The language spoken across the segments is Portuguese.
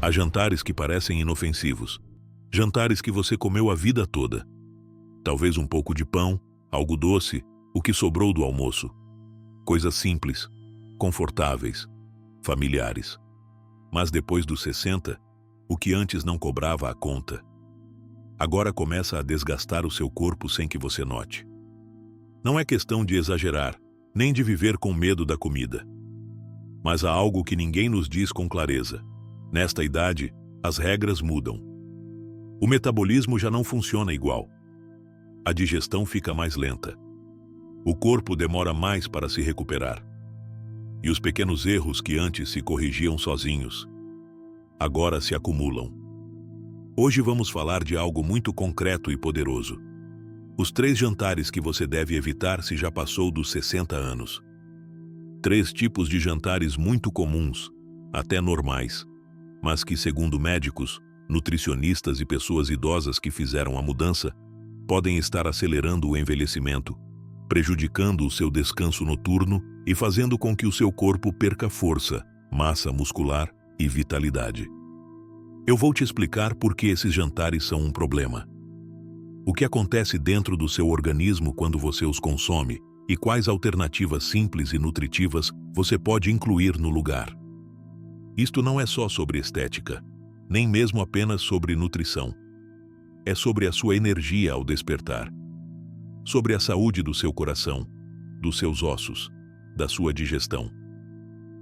Há jantares que parecem inofensivos, jantares que você comeu a vida toda. Talvez um pouco de pão, algo doce, o que sobrou do almoço. Coisas simples, confortáveis, familiares. Mas depois dos 60, o que antes não cobrava a conta, agora começa a desgastar o seu corpo sem que você note. Não é questão de exagerar, nem de viver com medo da comida. Mas há algo que ninguém nos diz com clareza. Nesta idade, as regras mudam. O metabolismo já não funciona igual. A digestão fica mais lenta. O corpo demora mais para se recuperar. E os pequenos erros que antes se corrigiam sozinhos, agora se acumulam. Hoje vamos falar de algo muito concreto e poderoso. Os 3 jantares que você deve evitar se já passou dos 60 anos. 3 tipos de jantares muito comuns, até normais, mas que, segundo médicos, nutricionistas e pessoas idosas que fizeram a mudança, podem estar acelerando o envelhecimento, prejudicando o seu descanso noturno e fazendo com que o seu corpo perca força, massa muscular e vitalidade. Eu vou te explicar por que esses jantares são um problema. O que acontece dentro do seu organismo quando você os consome e quais alternativas simples e nutritivas você pode incluir no lugar. Isto não é só sobre estética, nem mesmo apenas sobre nutrição. É sobre a sua energia ao despertar, sobre a saúde do seu coração, dos seus ossos, da sua digestão,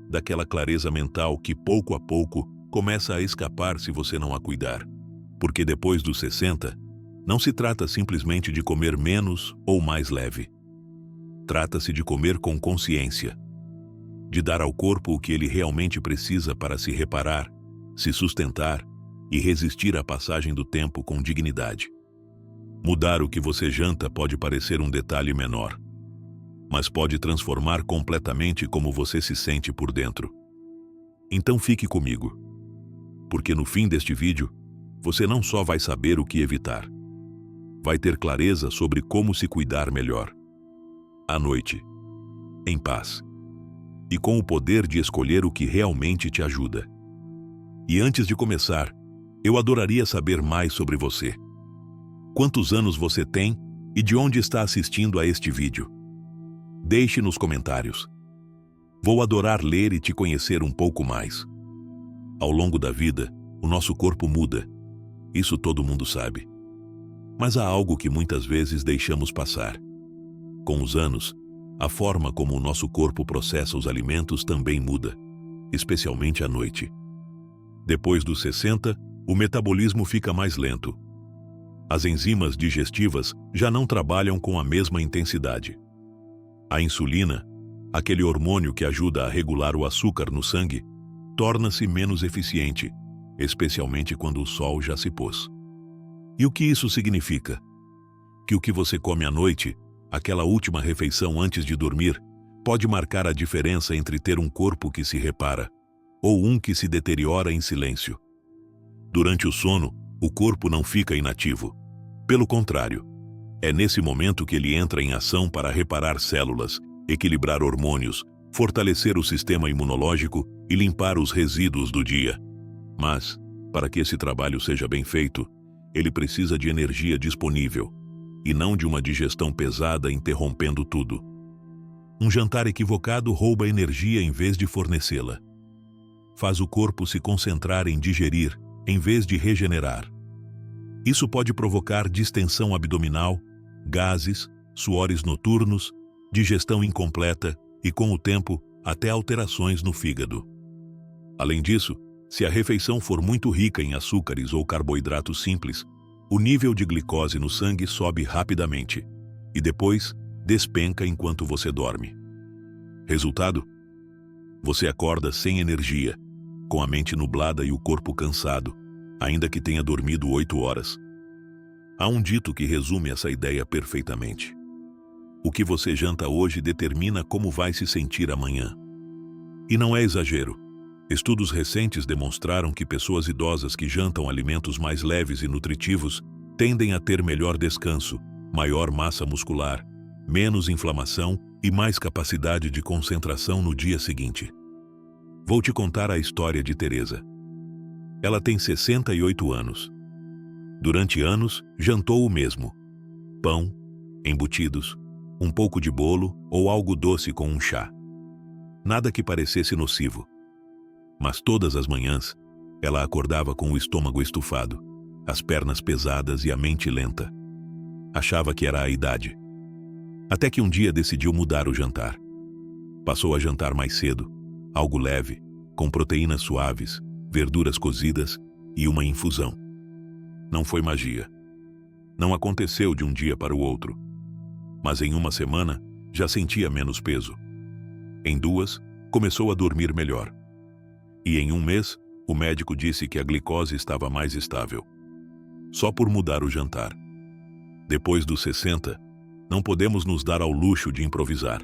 daquela clareza mental que pouco a pouco começa a escapar se você não a cuidar. Porque depois dos 60, não se trata simplesmente de comer menos ou mais leve. Trata-se de comer com consciência, de dar ao corpo o que ele realmente precisa para se reparar, se sustentar e resistir à passagem do tempo com dignidade. Mudar o que você janta pode parecer um detalhe menor, mas pode transformar completamente como você se sente por dentro. Então fique comigo, porque no fim deste vídeo, você não só vai saber o que evitar, vai ter clareza sobre como se cuidar melhor. À noite, em paz, e com o poder de escolher o que realmente te ajuda. E antes de começar, eu adoraria saber mais sobre você. Quantos anos você tem e de onde está assistindo a este vídeo? Deixe nos comentários. Vou adorar ler e te conhecer um pouco mais. Ao longo da vida, o nosso corpo muda. Isso todo mundo sabe. Mas há algo que muitas vezes deixamos passar. Com os anos, a forma como o nosso corpo processa os alimentos também muda, especialmente à noite. Depois dos 60, o metabolismo fica mais lento. As enzimas digestivas já não trabalham com a mesma intensidade. A insulina, aquele hormônio que ajuda a regular o açúcar no sangue, torna-se menos eficiente, especialmente quando o sol já se pôs. E o que isso significa? Que o que você come à noite, aquela última refeição antes de dormir, pode marcar a diferença entre ter um corpo que se repara ou um que se deteriora em silêncio. Durante o sono, o corpo não fica inativo. Pelo contrário, é nesse momento que ele entra em ação para reparar células, equilibrar hormônios, fortalecer o sistema imunológico e limpar os resíduos do dia. Mas, para que esse trabalho seja bem feito, ele precisa de energia disponível, e não de uma digestão pesada interrompendo tudo. Um jantar equivocado rouba energia em vez de fornecê-la. Faz o corpo se concentrar em digerir, em vez de regenerar. Isso pode provocar distensão abdominal, gases, suores noturnos, digestão incompleta e, com o tempo, até alterações no fígado. Além disso, se a refeição for muito rica em açúcares ou carboidratos simples, o nível de glicose no sangue sobe rapidamente e depois despenca enquanto você dorme. Resultado? Você acorda sem energia, com a mente nublada e o corpo cansado, ainda que tenha dormido 8 horas. Há um dito que resume essa ideia perfeitamente. O que você janta hoje determina como vai se sentir amanhã. E não é exagero. Estudos recentes demonstraram que pessoas idosas que jantam alimentos mais leves e nutritivos tendem a ter melhor descanso, maior massa muscular, menos inflamação e mais capacidade de concentração no dia seguinte. Vou te contar a história de Teresa. Ela tem 68 anos. Durante anos, jantou o mesmo: pão, embutidos, um pouco de bolo ou algo doce com um chá. Nada que parecesse nocivo. Mas todas as manhãs, ela acordava com o estômago estufado, as pernas pesadas e a mente lenta. Achava que era a idade. Até que um dia decidiu mudar o jantar. Passou a jantar mais cedo, algo leve, com proteínas suaves, verduras cozidas e uma infusão. Não foi magia. Não aconteceu de um dia para o outro. Mas em uma semana, já sentia menos peso. Em 2, começou a dormir melhor. E em 1 mês, o médico disse que a glicose estava mais estável. Só por mudar o jantar. Depois dos 60, não podemos nos dar ao luxo de improvisar.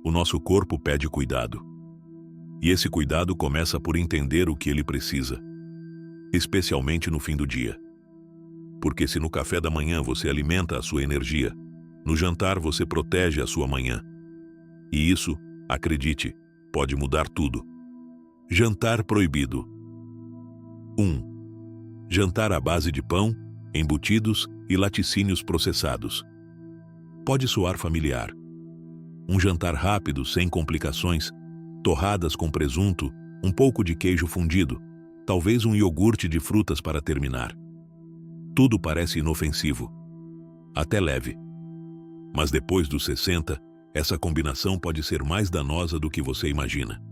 O nosso corpo pede cuidado. E esse cuidado começa por entender o que ele precisa, especialmente no fim do dia. Porque se no café da manhã você alimenta a sua energia, no jantar você protege a sua manhã. E isso, acredite, pode mudar tudo. Jantar proibido. 1. Jantar à base de pão, embutidos e laticínios processados. Pode soar familiar. Um jantar rápido, sem complicações, torradas com presunto, um pouco de queijo fundido, talvez um iogurte de frutas para terminar. Tudo parece inofensivo, até leve. Mas depois dos 60, essa combinação pode ser mais danosa do que você imagina.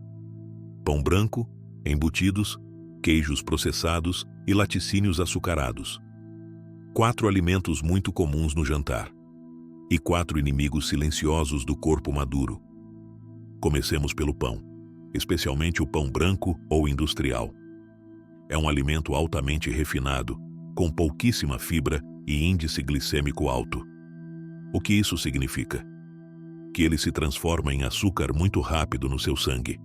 Pão branco, embutidos, queijos processados e laticínios açucarados. 4 alimentos muito comuns no jantar. E 4 inimigos silenciosos do corpo maduro. Comecemos pelo pão, especialmente o pão branco ou industrial. É um alimento altamente refinado, com pouquíssima fibra e índice glicêmico alto. O que isso significa? Que ele se transforma em açúcar muito rápido no seu sangue.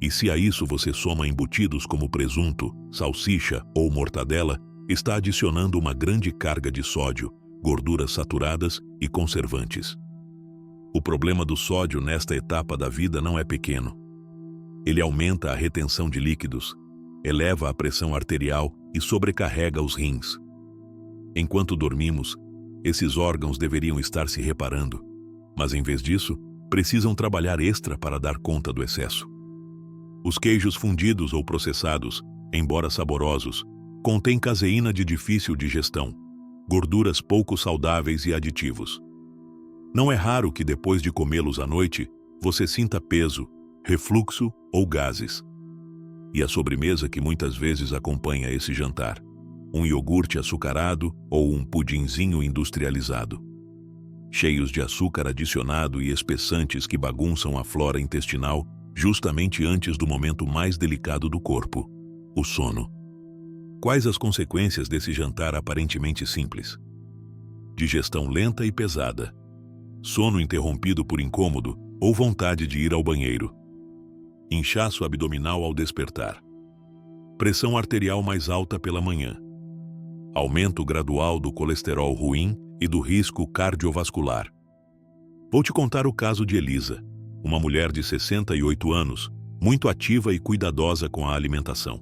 E se a isso você soma embutidos como presunto, salsicha ou mortadela, está adicionando uma grande carga de sódio, gorduras saturadas e conservantes. O problema do sódio nesta etapa da vida não é pequeno. Ele aumenta a retenção de líquidos, eleva a pressão arterial e sobrecarrega os rins. Enquanto dormimos, esses órgãos deveriam estar se reparando, mas em vez disso, precisam trabalhar extra para dar conta do excesso. Os queijos fundidos ou processados, embora saborosos, contêm caseína de difícil digestão, gorduras pouco saudáveis e aditivos. Não é raro que depois de comê-los à noite, você sinta peso, refluxo ou gases. E a sobremesa que muitas vezes acompanha esse jantar: um iogurte açucarado ou um pudinzinho industrializado, cheios de açúcar adicionado e espessantes que bagunçam a flora intestinal justamente antes do momento mais delicado do corpo, o sono. Quais as consequências desse jantar aparentemente simples? Digestão lenta e pesada, sono interrompido por incômodo ou vontade de ir ao banheiro, inchaço abdominal ao despertar, pressão arterial mais alta pela manhã, aumento gradual do colesterol ruim e do risco cardiovascular. Vou te contar o caso de Elisa, uma mulher de 68 anos, muito ativa e cuidadosa com a alimentação.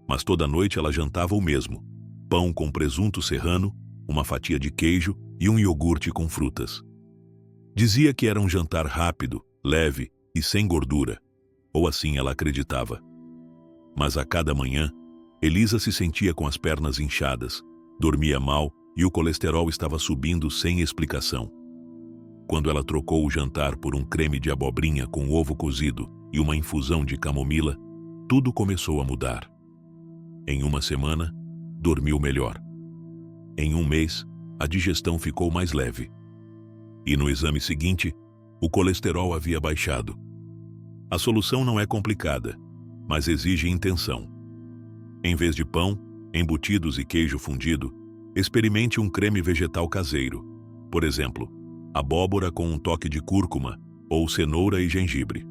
Mas toda noite ela jantava o mesmo: pão com presunto serrano, uma fatia de queijo e um iogurte com frutas. Dizia que era um jantar rápido, leve e sem gordura, ou assim ela acreditava. Mas a cada manhã, Elisa se sentia com as pernas inchadas, dormia mal e o colesterol estava subindo sem explicação. Quando ela trocou o jantar por um creme de abobrinha com ovo cozido e uma infusão de camomila, tudo começou a mudar. Em uma semana, dormiu melhor. Em 1 mês, a digestão ficou mais leve. E no exame seguinte, o colesterol havia baixado. A solução não é complicada, mas exige intenção. Em vez de pão, embutidos e queijo fundido, experimente um creme vegetal caseiro. Por exemplo, abóbora com um toque de cúrcuma ou cenoura e gengibre.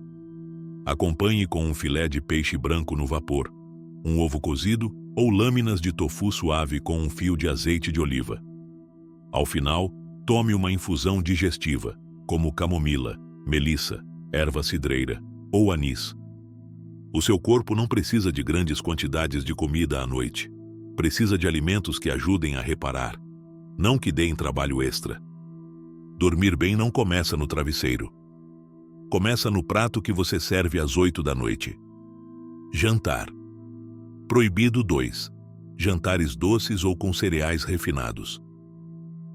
Acompanhe com um filé de peixe branco no vapor, um ovo cozido ou lâminas de tofu suave com um fio de azeite de oliva. Ao final, tome uma infusão digestiva, como camomila, melissa, erva cidreira ou anis. O seu corpo não precisa de grandes quantidades de comida à noite. Precisa de alimentos que ajudem a reparar, não que deem trabalho extra. Dormir bem não começa no travesseiro. Começa no prato que você serve às 8 da noite. Jantar. Proibido 2. Jantares doces ou com cereais refinados.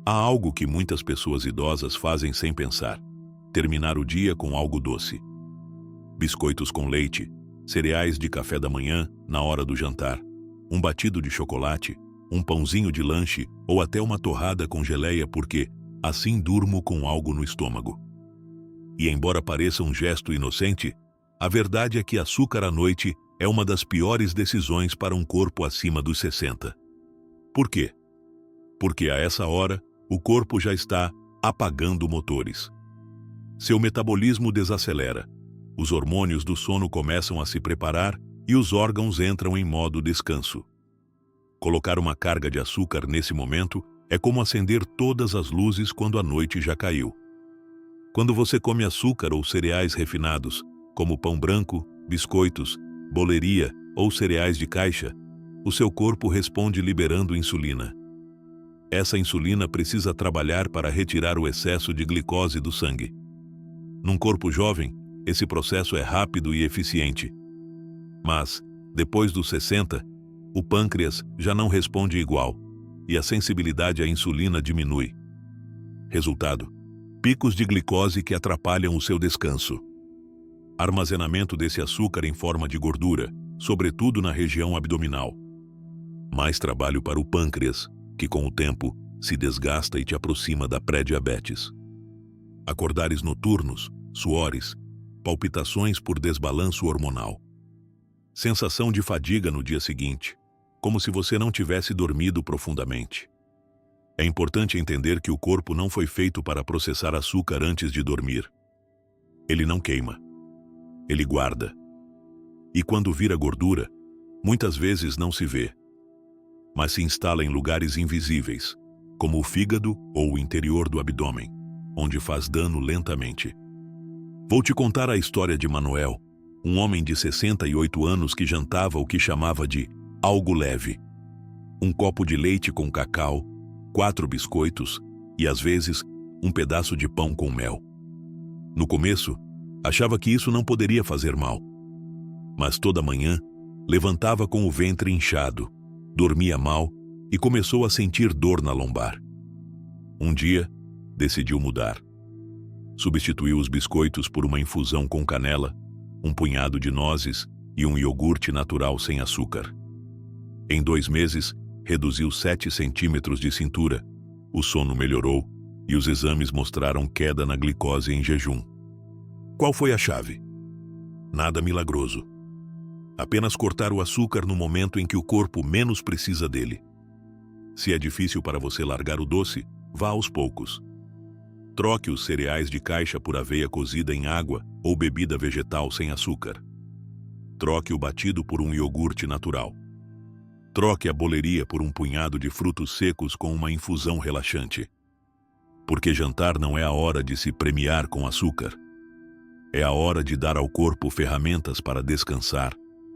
Há algo que muitas pessoas idosas fazem sem pensar: terminar o dia com algo doce. Biscoitos com leite, cereais de café da manhã na hora do jantar, um batido de chocolate, um pãozinho de lanche ou até uma torrada com geleia porque assim durmo com algo no estômago. E embora pareça um gesto inocente, a verdade é que açúcar à noite é uma das piores decisões para um corpo acima dos 60. Por quê? Porque a essa hora, o corpo já está apagando motores. Seu metabolismo desacelera, os hormônios do sono começam a se preparar e os órgãos entram em modo descanso. Colocar uma carga de açúcar nesse momento é como acender todas as luzes quando a noite já caiu. Quando você come açúcar ou cereais refinados, como pão branco, biscoitos, boleria ou cereais de caixa, o seu corpo responde liberando insulina. Essa insulina precisa trabalhar para retirar o excesso de glicose do sangue. Num corpo jovem, esse processo é rápido e eficiente. Mas, depois dos 60, o pâncreas já não responde igual, e a sensibilidade à insulina diminui. Resultado: picos de glicose que atrapalham o seu descanso. Armazenamento desse açúcar em forma de gordura, sobretudo na região abdominal. Mais trabalho para o pâncreas, que com o tempo se desgasta e te aproxima da pré-diabetes. Acordares noturnos, suores, palpitações por desbalanço hormonal. Sensação de fadiga no dia seguinte, como se você não tivesse dormido profundamente. É importante entender que o corpo não foi feito para processar açúcar antes de dormir. Ele não queima. Ele guarda. E quando vira gordura, muitas vezes não se vê, mas se instala em lugares invisíveis, como o fígado ou o interior do abdômen, onde faz dano lentamente. Vou te contar a história de Manuel, um homem de 68 anos que jantava o que chamava de algo leve. Um copo de leite com cacau, 4 biscoitos e, às vezes, um pedaço de pão com mel. No começo, achava que isso não poderia fazer mal. Mas toda manhã, levantava com o ventre inchado, dormia mal e começou a sentir dor na lombar. Um dia, decidiu mudar. Substituiu os biscoitos por uma infusão com canela, um punhado de nozes e um iogurte natural sem açúcar. Em 2 meses, reduziu 7 centímetros de cintura, o sono melhorou e os exames mostraram queda na glicose em jejum. Qual foi a chave? Nada milagroso. Apenas cortar o açúcar no momento em que o corpo menos precisa dele. Se é difícil para você largar o doce, vá aos poucos. Troque os cereais de caixa por aveia cozida em água ou bebida vegetal sem açúcar. Troque o batido por um iogurte natural. Troque a boleria por um punhado de frutos secos com uma infusão relaxante. Porque jantar não é a hora de se premiar com açúcar. É a hora de dar ao corpo ferramentas para descansar,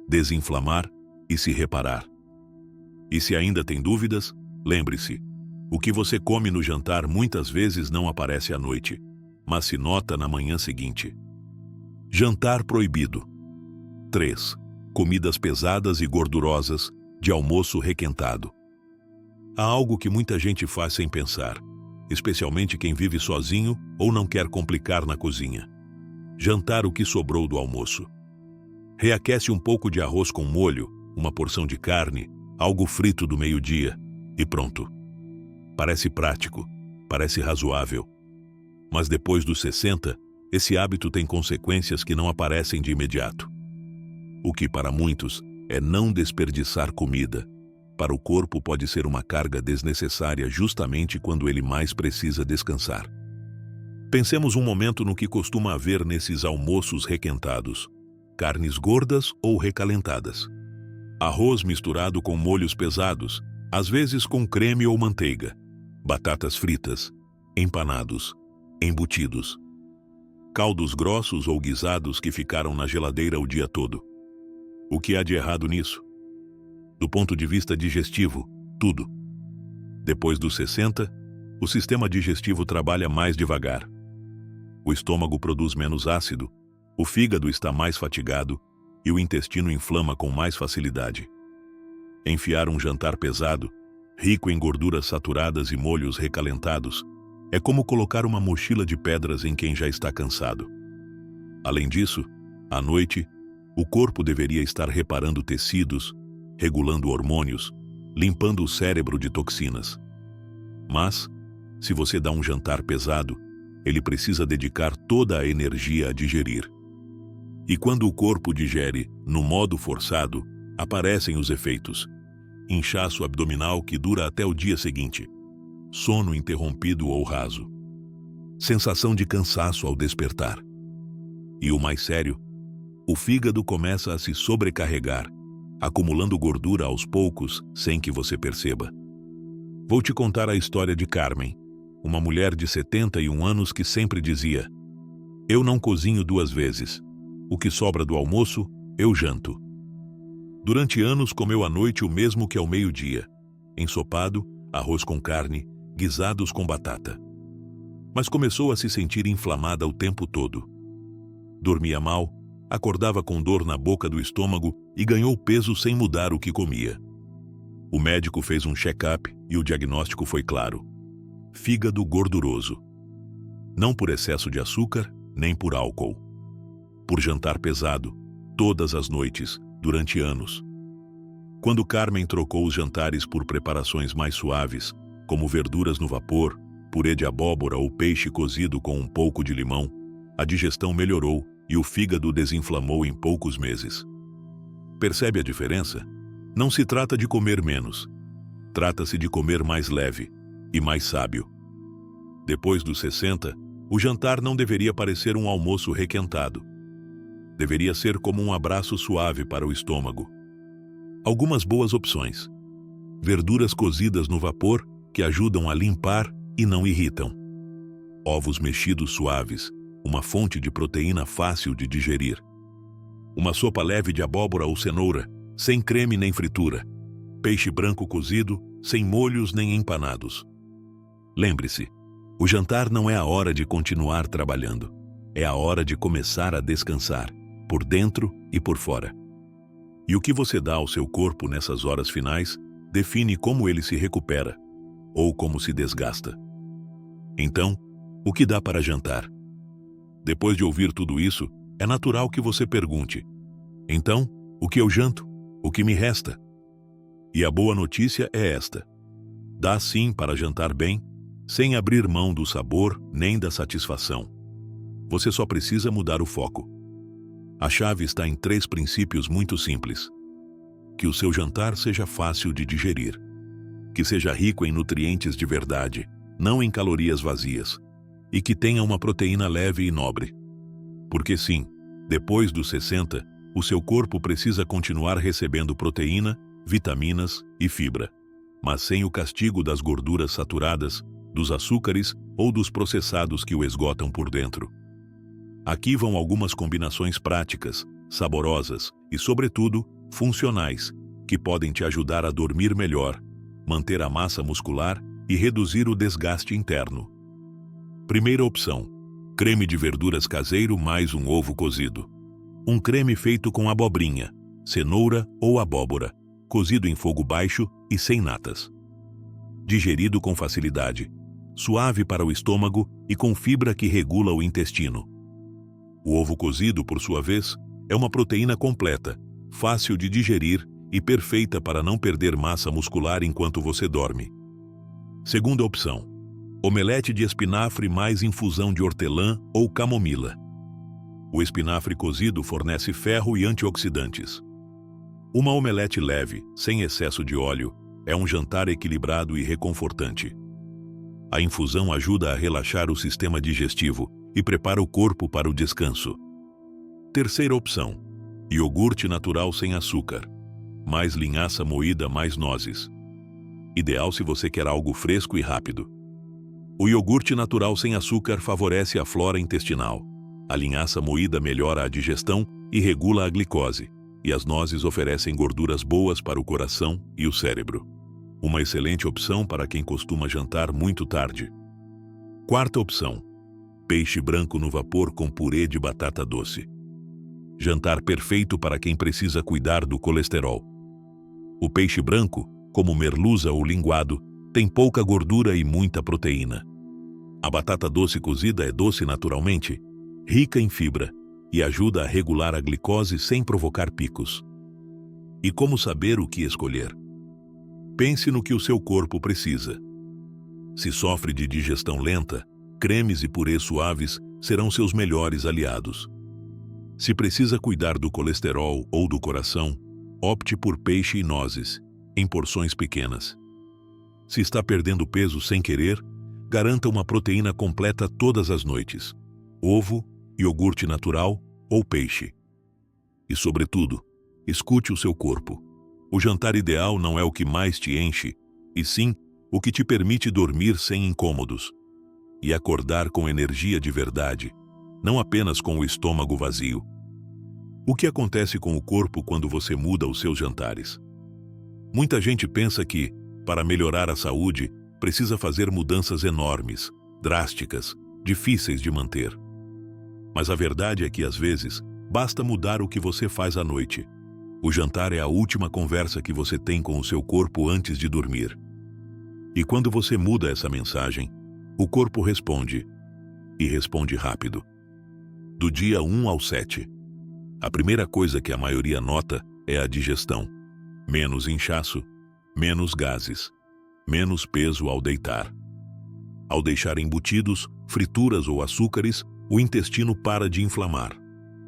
desinflamar e se reparar. E se ainda tem dúvidas, lembre-se, o que você come no jantar muitas vezes não aparece à noite, mas se nota na manhã seguinte. Jantar proibido. 3. Comidas pesadas e gordurosas, de almoço requentado. Há algo que muita gente faz sem pensar, especialmente quem vive sozinho ou não quer complicar na cozinha. Jantar o que sobrou do almoço. Reaquece um pouco de arroz com molho, uma porção de carne, algo frito do meio-dia e pronto. Parece prático, parece razoável. Mas depois dos 60, esse hábito tem consequências que não aparecem de imediato. O que para muitos é não desperdiçar comida, para o corpo pode ser uma carga desnecessária justamente quando ele mais precisa descansar. Pensemos um momento no que costuma haver nesses almoços requentados: carnes gordas ou recalentadas. Arroz misturado com molhos pesados, às vezes com creme ou manteiga. Batatas fritas, empanados, embutidos. Caldos grossos ou guisados que ficaram na geladeira o dia todo. O que há de errado nisso? Do ponto de vista digestivo, tudo. Depois dos 60, o sistema digestivo trabalha mais devagar. O estômago produz menos ácido, o fígado está mais fatigado e o intestino inflama com mais facilidade. Enfiar um jantar pesado, rico em gorduras saturadas e molhos recalentados, é como colocar uma mochila de pedras em quem já está cansado. Além disso, à noite, o corpo deveria estar reparando tecidos, regulando hormônios, limpando o cérebro de toxinas. Mas, se você dá um jantar pesado, ele precisa dedicar toda a energia a digerir. E quando o corpo digere no modo forçado, aparecem os efeitos: inchaço abdominal que dura até o dia seguinte, sono interrompido ou raso, sensação de cansaço ao despertar. E o mais sério, o fígado começa a se sobrecarregar, acumulando gordura aos poucos sem que você perceba. Vou te contar a história de Carmen, uma mulher de 71 anos que sempre dizia: "Eu não cozinho 2 vezes. O que sobra do almoço, eu janto." Durante anos comeu à noite o mesmo que ao meio-dia: ensopado, arroz com carne, guisados com batata. Mas começou a se sentir inflamada o tempo todo. Dormia mal, acordava com dor na boca do estômago e ganhou peso sem mudar o que comia. O médico fez um check-up e o diagnóstico foi claro: fígado gorduroso. Não por excesso de açúcar, nem por álcool. Por jantar pesado, todas as noites, durante anos. Quando Carmen trocou os jantares por preparações mais suaves, como verduras no vapor, purê de abóbora ou peixe cozido com um pouco de limão, a digestão melhorou e o fígado desinflamou em poucos meses. Percebe a diferença? Não se trata de comer menos. Trata-se de comer mais leve e mais sábio. Depois dos 60, o jantar não deveria parecer um almoço requentado. Deveria ser como um abraço suave para o estômago. Algumas boas opções: verduras cozidas no vapor, que ajudam a limpar e não irritam. Ovos mexidos suaves, uma fonte de proteína fácil de digerir. Uma sopa leve de abóbora ou cenoura, sem creme nem fritura. Peixe branco cozido, sem molhos nem empanados. Lembre-se, o jantar não é a hora de continuar trabalhando. É a hora de começar a descansar, por dentro e por fora. E o que você dá ao seu corpo nessas horas finais define como ele se recupera, ou como se desgasta. Então, o que dá para jantar? Depois de ouvir tudo isso, é natural que você pergunte: então, o que eu janto? O que me resta? E a boa notícia é esta: dá sim para jantar bem, sem abrir mão do sabor nem da satisfação. Você só precisa mudar o foco. A chave está em 3 princípios muito simples: que o seu jantar seja fácil de digerir, que seja rico em nutrientes de verdade, não em calorias vazias, e que tenha uma proteína leve e nobre. Porque sim, depois dos 60, o seu corpo precisa continuar recebendo proteína, vitaminas e fibra, mas sem o castigo das gorduras saturadas, dos açúcares ou dos processados que o esgotam por dentro. Aqui vão algumas combinações práticas, saborosas e, sobretudo, funcionais, que podem te ajudar a dormir melhor, manter a massa muscular e reduzir o desgaste interno. Primeira opção: creme de verduras caseiro mais um ovo cozido. Um creme feito com abobrinha, cenoura ou abóbora, cozido em fogo baixo e sem natas. Digerido com facilidade, suave para o estômago e com fibra que regula o intestino. O ovo cozido, por sua vez, é uma proteína completa, fácil de digerir e perfeita para não perder massa muscular enquanto você dorme. Segunda opção: omelete de espinafre mais infusão de hortelã ou camomila. O espinafre cozido fornece ferro e antioxidantes. Uma omelete leve, sem excesso de óleo, é um jantar equilibrado e reconfortante. A infusão ajuda a relaxar o sistema digestivo e prepara o corpo para o descanso. Terceira opção: iogurte natural sem açúcar, mais linhaça moída mais nozes. Ideal se você quer algo fresco e rápido. O iogurte natural sem açúcar favorece a flora intestinal. A linhaça moída melhora a digestão e regula a glicose, e as nozes oferecem gorduras boas para o coração e o cérebro. Uma excelente opção para quem costuma jantar muito tarde. Quarta opção: peixe branco no vapor com purê de batata doce. Jantar perfeito para quem precisa cuidar do colesterol. O peixe branco, como merluza ou linguado, tem pouca gordura e muita proteína. A batata doce cozida é doce naturalmente, rica em fibra e ajuda a regular a glicose sem provocar picos. E como saber o que escolher? Pense no que o seu corpo precisa. Se sofre de digestão lenta, cremes e purês suaves serão seus melhores aliados. Se precisa cuidar do colesterol ou do coração, opte por peixe e nozes, em porções pequenas. Se está perdendo peso sem querer, garanta uma proteína completa todas as noites: ovo, iogurte natural ou peixe. E, sobretudo, escute o seu corpo. O jantar ideal não é o que mais te enche, e sim o que te permite dormir sem incômodos e acordar com energia de verdade, não apenas com o estômago vazio. O que acontece com o corpo quando você muda os seus jantares? Muita gente pensa que, para melhorar a saúde, precisa fazer mudanças enormes, drásticas, difíceis de manter. Mas a verdade é que, às vezes, basta mudar o que você faz à noite. O jantar é a última conversa que você tem com o seu corpo antes de dormir. E quando você muda essa mensagem, o corpo responde, e responde rápido. Do dia 1 ao 7. A primeira coisa que a maioria nota é a digestão. Menos inchaço, menos gases, menos peso ao deitar. Ao deixar embutidos, frituras ou açúcares, o intestino para de inflamar.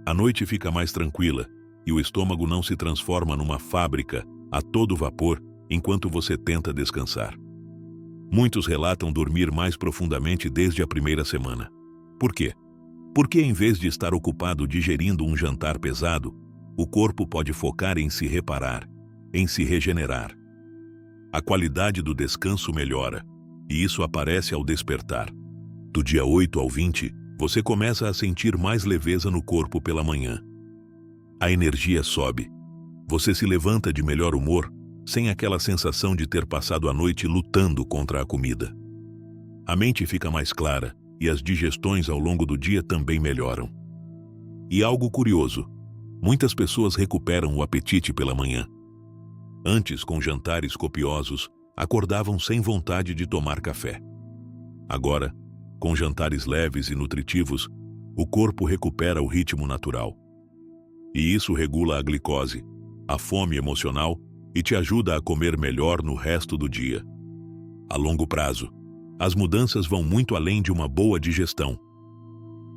A noite fica mais tranquila e o estômago não se transforma numa fábrica a todo vapor enquanto você tenta descansar. Muitos relatam dormir mais profundamente desde a primeira semana. Por quê? Porque em vez de estar ocupado digerindo um jantar pesado, o corpo pode focar em se reparar, em se regenerar. A qualidade do descanso melhora, e isso aparece ao despertar. Do dia 8 ao 20, você começa a sentir mais leveza no corpo pela manhã. A energia sobe. Você se levanta de melhor humor, sem aquela sensação de ter passado a noite lutando contra a comida. A mente fica mais clara e as digestões ao longo do dia também melhoram. E algo curioso, muitas pessoas recuperam o apetite pela manhã. Antes, com jantares copiosos, acordavam sem vontade de tomar café. Agora, com jantares leves e nutritivos, o corpo recupera o ritmo natural. E isso regula a glicose, a fome emocional e te ajuda a comer melhor no resto do dia. A longo prazo, as mudanças vão muito além de uma boa digestão.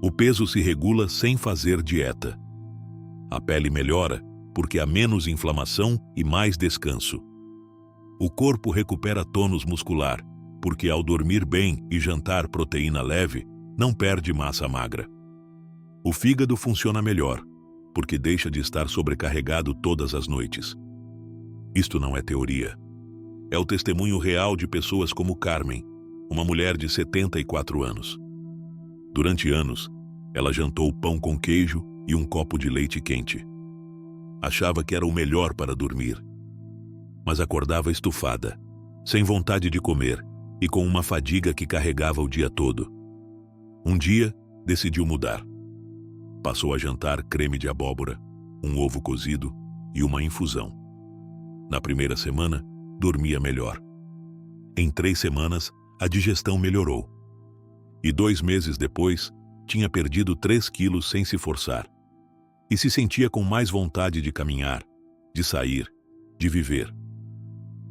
O peso se regula sem fazer dieta. A pele melhora porque há menos inflamação e mais descanso. O corpo recupera tônus muscular porque, ao dormir bem e jantar proteína leve, não perde massa magra. O fígado funciona melhor porque deixa de estar sobrecarregado todas as noites. Isto não é teoria. É o testemunho real de pessoas como Carmen, uma mulher de 74 anos. Durante anos, ela jantou pão com queijo e um copo de leite quente. Achava que era o melhor para dormir. Mas acordava estufada, sem vontade de comer e com uma fadiga que carregava o dia todo. Um dia, decidiu mudar. Passou a jantar creme de abóbora, um ovo cozido e uma infusão. Na primeira semana, dormia melhor. Em 3 semanas, a digestão melhorou. E 2 meses depois, tinha perdido 3 quilos sem se forçar. E se sentia com mais vontade de caminhar, de sair, de viver.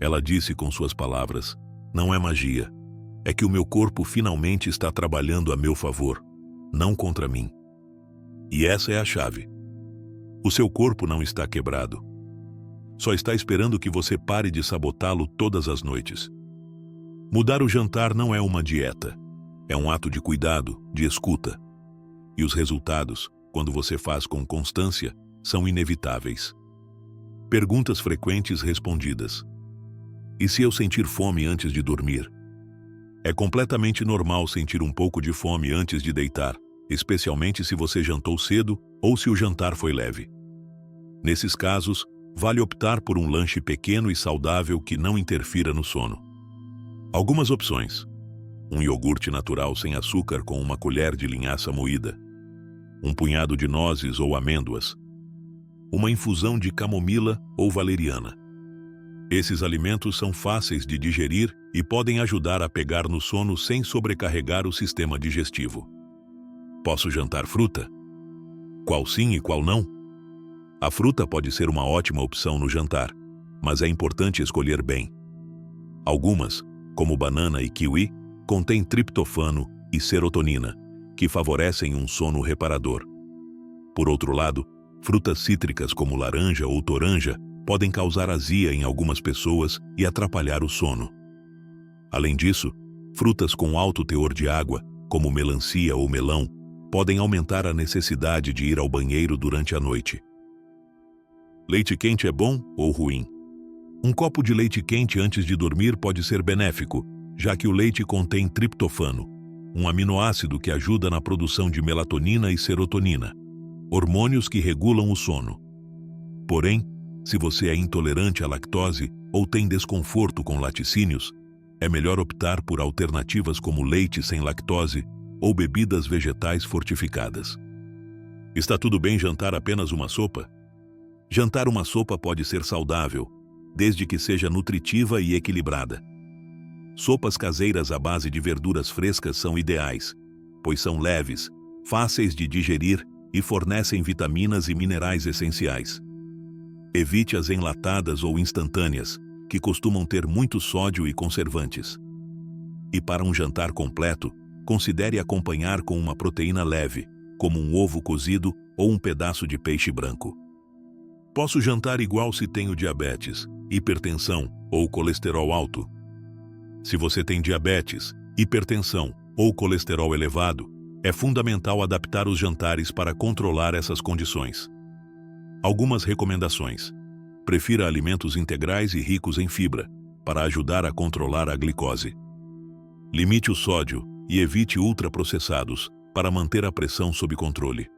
Ela disse com suas palavras: não é magia. É que o meu corpo finalmente está trabalhando a meu favor, não contra mim. E essa é a chave. O seu corpo não está quebrado. Só está esperando que você pare de sabotá-lo todas as noites. Mudar o jantar não é uma dieta. É um ato de cuidado, de escuta. E os resultados, quando você faz com constância, são inevitáveis. Perguntas frequentes respondidas. E se eu sentir fome antes de dormir? É completamente normal sentir um pouco de fome antes de deitar, especialmente se você jantou cedo ou se o jantar foi leve. Nesses casos, vale optar por um lanche pequeno e saudável que não interfira no sono. Algumas opções: um iogurte natural sem açúcar com uma colher de linhaça moída, um punhado de nozes ou amêndoas, uma infusão de camomila ou valeriana. Esses alimentos são fáceis de digerir e podem ajudar a pegar no sono sem sobrecarregar o sistema digestivo. Posso jantar fruta? Qual sim e qual não? A fruta pode ser uma ótima opção no jantar, mas é importante escolher bem. Algumas, como banana e kiwi, contêm triptofano e serotonina, que favorecem um sono reparador. Por outro lado, frutas cítricas como laranja ou toranja podem causar azia em algumas pessoas e atrapalhar o sono. Além disso, frutas com alto teor de água, como melancia ou melão, podem aumentar a necessidade de ir ao banheiro durante a noite. Leite quente é bom ou ruim? Um copo de leite quente antes de dormir pode ser benéfico, já que o leite contém triptofano, um aminoácido que ajuda na produção de melatonina e serotonina, hormônios que regulam o sono. Porém, se você é intolerante à lactose ou tem desconforto com laticínios, é melhor optar por alternativas como leite sem lactose ou bebidas vegetais fortificadas. Está tudo bem jantar apenas uma sopa? Jantar uma sopa pode ser saudável, desde que seja nutritiva e equilibrada. Sopas caseiras à base de verduras frescas são ideais, pois são leves, fáceis de digerir e fornecem vitaminas e minerais essenciais. Evite as enlatadas ou instantâneas, que costumam ter muito sódio e conservantes. E para um jantar completo, considere acompanhar com uma proteína leve, como um ovo cozido ou um pedaço de peixe branco. Posso jantar igual se tenho diabetes, hipertensão ou colesterol alto? Se você tem diabetes, hipertensão ou colesterol elevado, é fundamental adaptar os jantares para controlar essas condições. Algumas recomendações: prefira alimentos integrais e ricos em fibra, para ajudar a controlar a glicose. Limite o sódio e evite ultraprocessados, para manter a pressão sob controle.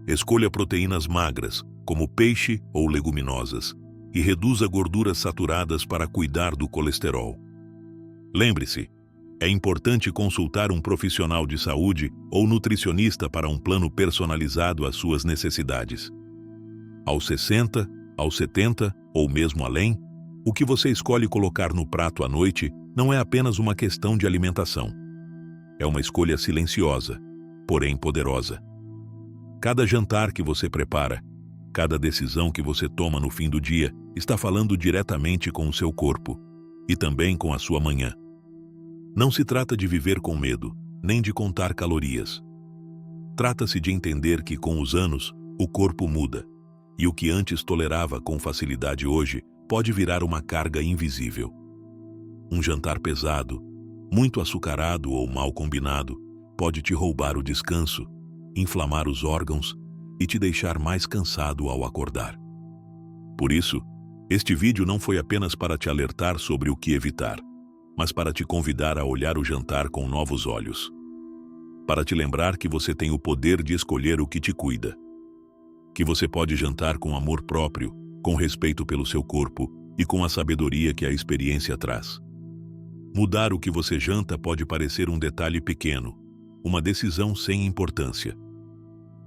Escolha proteínas magras, como peixe ou leguminosas, e reduza gorduras saturadas para cuidar do colesterol. Lembre-se, é importante consultar um profissional de saúde ou nutricionista para um plano personalizado às suas necessidades. Aos 60, aos 70 ou mesmo além, o que você escolhe colocar no prato à noite não é apenas uma questão de alimentação. É uma escolha silenciosa, porém poderosa. Cada jantar que você prepara, cada decisão que você toma no fim do dia está falando diretamente com o seu corpo e também com a sua manhã. Não se trata de viver com medo, nem de contar calorias. Trata-se de entender que, com os anos, o corpo muda, e o que antes tolerava com facilidade hoje pode virar uma carga invisível. Um jantar pesado, muito açucarado ou mal combinado, pode te roubar o descanso, inflamar os órgãos e te deixar mais cansado ao acordar. Por isso, este vídeo não foi apenas para te alertar sobre o que evitar, mas para te convidar a olhar o jantar com novos olhos. Para te lembrar que você tem o poder de escolher o que te cuida. Que você pode jantar com amor próprio, com respeito pelo seu corpo e com a sabedoria que a experiência traz. Mudar o que você janta pode parecer um detalhe pequeno, uma decisão sem importância.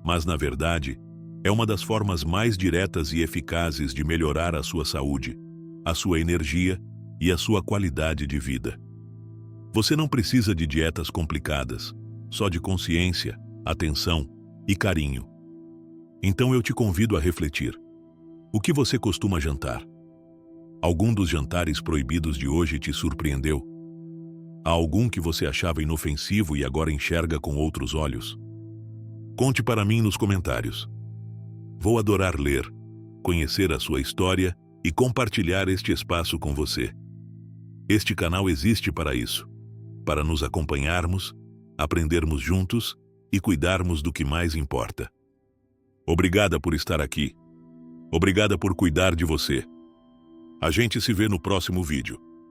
Mas, na verdade, é uma das formas mais diretas e eficazes de melhorar a sua saúde, a sua energia e a sua qualidade de vida. Você não precisa de dietas complicadas, só de consciência, atenção e carinho. Então eu te convido a refletir. O que você costuma jantar? Algum dos jantares proibidos de hoje te surpreendeu? Há algum que você achava inofensivo e agora enxerga com outros olhos? Conte para mim nos comentários. Vou adorar ler, conhecer a sua história e compartilhar este espaço com você. Este canal existe para isso, para nos acompanharmos, aprendermos juntos e cuidarmos do que mais importa. Obrigada por estar aqui. Obrigada por cuidar de você. A gente se vê no próximo vídeo.